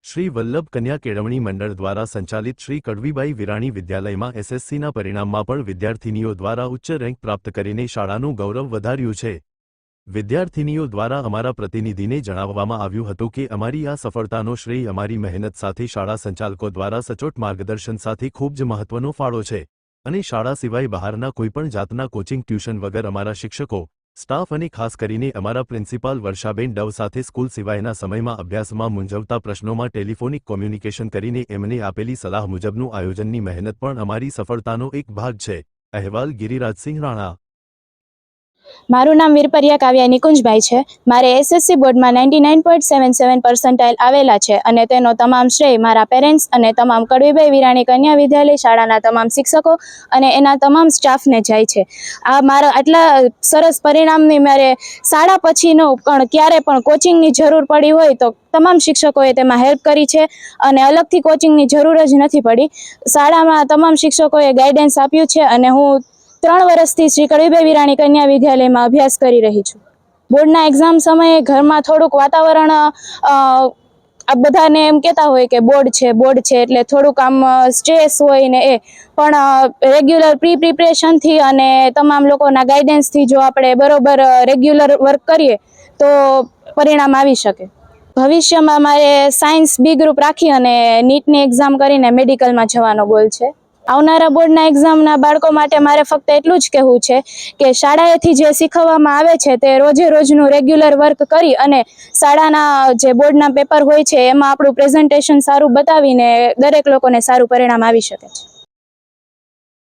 શ્રી વલ્લભ કન્યા કેળવણી મંડળ દ્વારા સંચાલિત શ્રી કડવીબાઈ વિરાણી વિદ્યાલયમાં એસએસસીના પરિણામમાં પણ વિદ્યાર્થિનીઓ દ્વારા ઉચ્ચ રેન્ક પ્રાપ્ત કરીને શાળાનું ગૌરવ વધાર્યું છે। વિદ્યાર્થિનીઓ દ્વારા અમારા પ્રતિનિધિને જણાવવામાં આવ્યું હતું કે અમારી આ સફળતાનો શ્રેય અમારી મહેનત સાથે શાળા સંચાલકો દ્વારા સચોટ માર્ગદર્શન સાથે ખૂબ જ મહત્વનો ફાળો છે અને શાળા સિવાય બહારના કોઈપણ જાતના કોચિંગ ટ્યુશન વગર અમારા શિક્ષકો સ્ટાફ અને ખાસ કરીને અમારા પ્રિન્સિપાલ વર્ષાબેન ડવ સાથે સ્કૂલ સિવાયના સમયમાં અભ્યાસમાં મૂંઝવતા પ્રશ્નોમાં ટેલિફોનિક કોમ્યુનિકેશન કરીને એમને આપેલી સલાહ મુજબનું આયોજનની મહેનત પણ અમારી સફળતાનો એક ભાગ છે। અહેવાલ ગિરિરાજસિંહ રાણા। મારું નામ વીરપરિયા કાવ્યા નિકુંજભાઈ છે। મારે એસએસસી બોર્ડમાં 99.77 પર્સન્ટાઇલ આવેલા છે અને તેનો તમામ શ્રેય મારા પેરેન્ટ્સ અને તમામ કડવીબાઈ વિરાણી કન્યા વિદ્યાલય શાળાના તમામ શિક્ષકો અને એના તમામ સ્ટાફને જાય છે। આ મારા આટલા સરસ પરિણામની મારે શાળા પછીનો પણ ક્યારે પણ કોચિંગની જરૂર પડી હોય તો તમામ શિક્ષકોએ તેમાં હેલ્પ કરી છે અને અલગથી કોચિંગની જરૂર જ નથી પડી। શાળામાં તમામ શિક્ષકોએ ગાઈડન્સ આપ્યું છે અને હું 3 વર્ષથી શ્રી કડવીબાઈ વિરાણી કન્યા વિદ્યાલયમાં અભ્યાસ કરી રહી છું। બોર્ડના એક્ઝામ સમયે ઘરમાં થોડુંક વાતાવરણ આ બધાને એમ કહેતા હોય કે બોર્ડ છે એટલે થોડુંક આમ સ્ટ્રેસ હોય ને પણ રેગ્યુલર પ્રિપરેશનથી અને તમામ લોકોના ગાઈડન્સથી જો આપણે બરોબર રેગ્યુલર વર્ક કરીએ તો પરિણામ આવી શકે। ભવિષ્યમાં મારે સાયન્સ બી ગ્રુપ રાખી અને નીટની એક્ઝામ કરીને મેડિકલમાં જવાનો ગોલ છે। આવનારા બોર્ડના એક્ઝામના બાળકો માટે મારે ફક્ત એટલું જ કહેવું છે કે શાળાએથી જે શીખવવામાં આવે છે તે રોજે રોજનું રેગ્યુલર વર્ક કરી અને શાળાના જે બોર્ડના પેપર હોય છે એમાં આપણું પ્રેઝન્ટેશન સારું બતાવીને દરેક લોકોને સારું પરિણામ આવી શકે છે।